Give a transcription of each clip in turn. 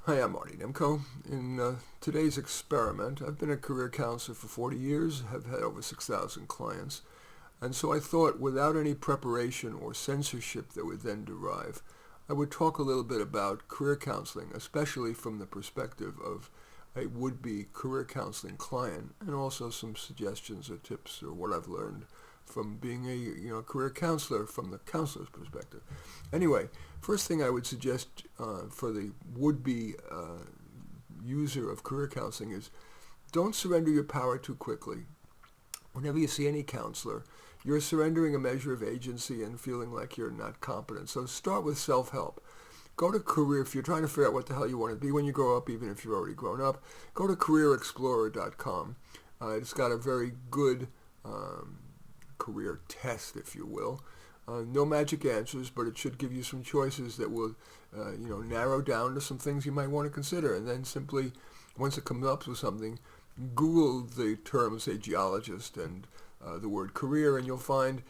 Hi, I'm Marty Nemko. In today's experiment, I've been a career counselor for 40 years, have had over 6,000 clients, and so I thought without any preparation or censorship that would then derive, I would talk a little bit about career counseling, especially from the perspective of a would-be career counseling client, and also some suggestions or tips or what I've learned from being a career counselor from the counselor's perspective. Anyway, first thing I would suggest for the would-be user of career counseling is don't surrender your power too quickly. Whenever you see any counselor, you're surrendering a measure of agency and feeling like you're not competent. So start with self-help. Go to career, if you're trying to figure out what the hell you want to be when you grow up, even if you've already grown up, go to careerexplorer.com. It's got a very good career test, if you will. No magic answers, but it should give you some choices that will, narrow down to some things you might want to consider. And then simply, once it comes up with something, Google the term, say, geologist and the word career, and you'll find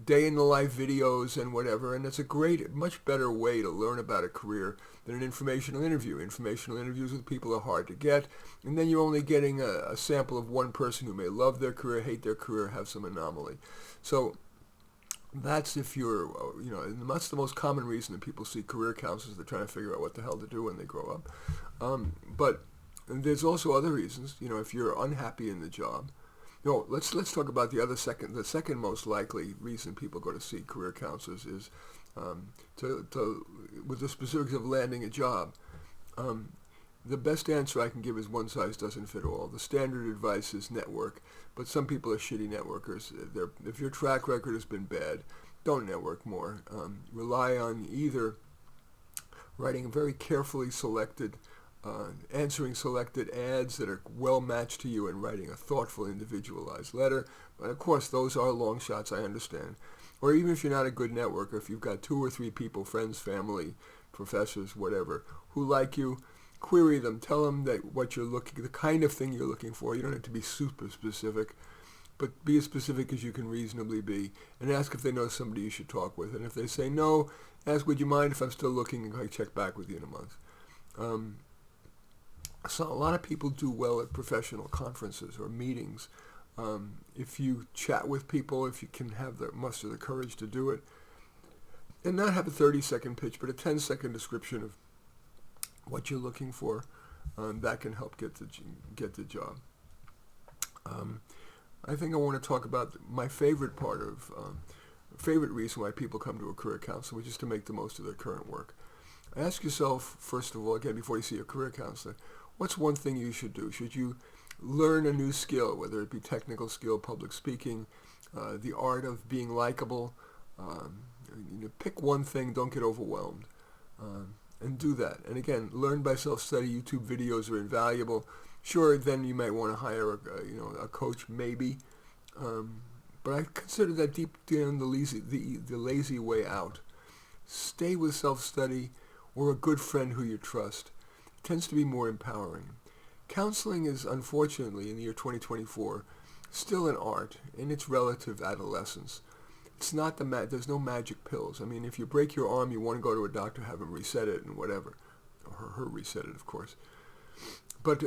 day in the life videos and whatever. And it's a great, much better way to learn about a career than an informational interview. Informational interviews with people are hard to get, and then you're only getting a sample of one person who may love their career, hate their career, have some anomaly. So that's if you're, and that's the most common reason that people see career counselors. They're trying to figure out what the hell to do when they grow up. But there's also other reasons. If you're unhappy in the job. Let's talk about the second. The second most likely reason people go to see career counselors is with the specifics of landing a job. The best answer I can give is one size doesn't fit all. The standard advice is network, but some people are shitty networkers. If your track record has been bad, don't network more. Rely on either writing very carefully selected, answering selected ads that are well matched to you and writing a thoughtful, individualized letter. But of course, those are long shots, I understand. Or even if you're not a good networker, if you've got 2 or 3 people, friends, family, professors, whatever, who like you, query them. Tell them that the kind of thing you're looking for. You don't have to be super specific, but be as specific as you can reasonably be. And ask if they know somebody you should talk with. And if they say no, ask, would you mind if I'm still looking, and I check back with you in a month. So a lot of people do well at professional conferences or meetings. If you chat with people, if you can muster the courage to do it, and not have a 30-second pitch, but a 10-second description of what you're looking for, that can help get the job. I think I want to talk about my favorite reason why people come to a career counselor, which is to make the most of their current work. Ask yourself, first of all, again, before you see a career counselor, what's one thing you should do? Should you learn a new skill, whether it be technical skill, public speaking, the art of being likable? Pick one thing, don't get overwhelmed, and do that. And again, learn by self-study. YouTube videos are invaluable. Sure, then you might want to hire a coach, maybe. But I consider that deep down the lazy way out. Stay with self-study or a good friend who you trust. It tends to be more empowering. Counseling is, unfortunately, in the year 2024, still an art in its relative adolescence. It's not there's no magic pills. I mean, if you break your arm, you want to go to a doctor, have him reset it and whatever. Or her reset it, of course. But,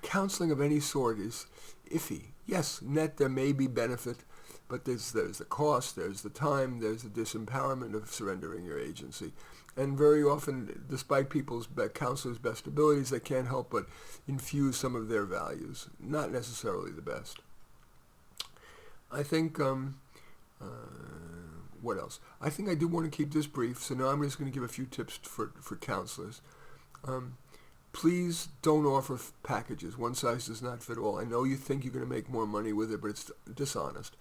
counseling of any sort is iffy. Yes, there may be benefit, but there's the cost, there's the time, there's the disempowerment of surrendering your agency. And very often, despite counselors' best abilities, they can't help but infuse some of their values. Not necessarily the best. I think, what else? I think I do want to keep this brief, so now I'm just going to give a few tips for counselors. Please don't offer packages. One size does not fit all. I know you think you're going to make more money with it, but it's dishonest.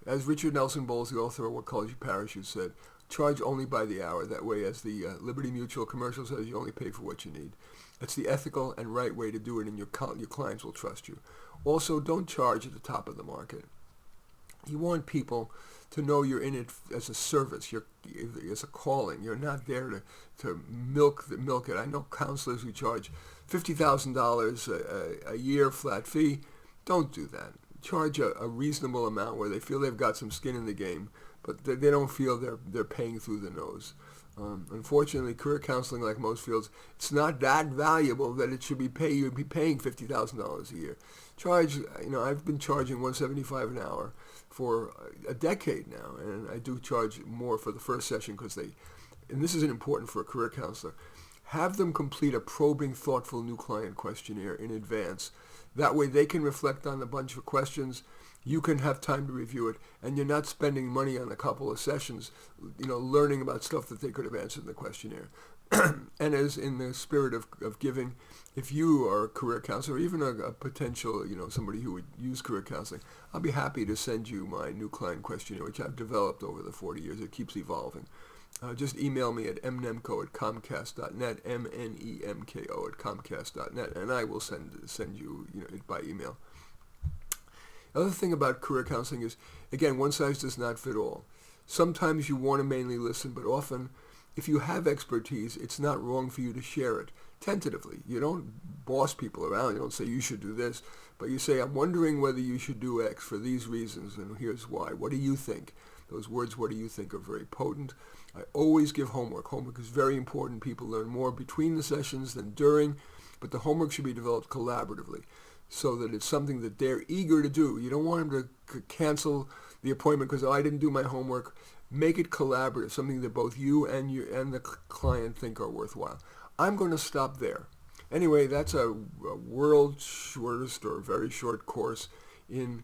As Richard Nelson Bowles, the author of What Colors You Parachute, said, charge only by the hour. That way, as the Liberty Mutual commercial says, you only pay for what you need. That's the ethical and right way to do it, and your clients will trust you. Also, don't charge at the top of the market. You want people to know you're in it as a service, as a calling. You're not there to milk it. I know counselors who charge $50,000 a year flat fee. Don't do that. Charge a reasonable amount where they feel they've got some skin in the game, but they don't feel they're paying through the nose. Unfortunately, career counseling, like most fields, it's not that valuable that it should be you'd be paying $50,000 a year. I've been charging $175 an hour for a decade now, and I do charge more for the first session and this is important for a career counselor, have them complete a probing, thoughtful new client questionnaire in advance. That way they can reflect on a bunch of questions. You can have time to review it, and you're not spending money on a couple of sessions, learning about stuff that they could have answered in the questionnaire. And as in the spirit of giving, if you are a career counselor, or even a potential, somebody who would use career counseling, I'll be happy to send you my new client questionnaire, which I've developed over the 40 years. It keeps evolving. Just email me at mnemco@comcast.net, mnemko@comcast.net, and I will send you, it by email. The other thing about career counseling is, again, one size does not fit all. Sometimes you want to mainly listen, but often, if you have expertise, it's not wrong for you to share it tentatively. You don't boss people around. You don't say you should do this, but you say, I'm wondering whether you should do X for these reasons, and here's why. What do you think? Those words, what do you think, are very potent. I always give homework. Homework is very important. People learn more between the sessions than during, but the homework should be developed collaboratively so that it's something that they're eager to do. You don't want them to cancel the appointment because I didn't do my homework. Make it collaborative, something that both you and the client think are worthwhile. I'm going to stop there. Anyway, that's a world's shortest or very short course in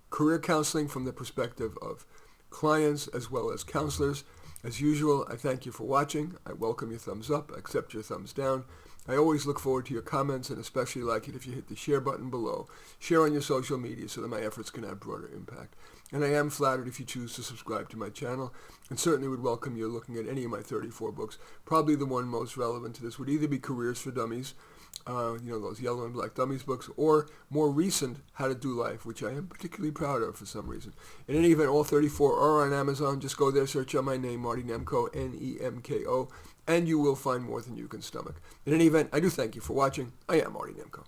career counseling from the perspective of clients as well as counselors. As usual, I thank you for watching. I welcome your thumbs up. I accept your thumbs down. I always look forward to your comments, and especially like it if you hit the share button below. Share on your social media so that my efforts can have broader impact. And I am flattered if you choose to subscribe to my channel, and certainly would welcome you looking at any of my 34 books. Probably the one most relevant to this would either be Careers for Dummies, those yellow and black dummies books, or more recent, How to Do Life, which I am particularly proud of for some reason. In any event, all 34 are on Amazon. Just go there, search on my name, Marty Nemko, Nemko, and you will find more than you can stomach. In any event, I do thank you for watching. I am Marty Nemko.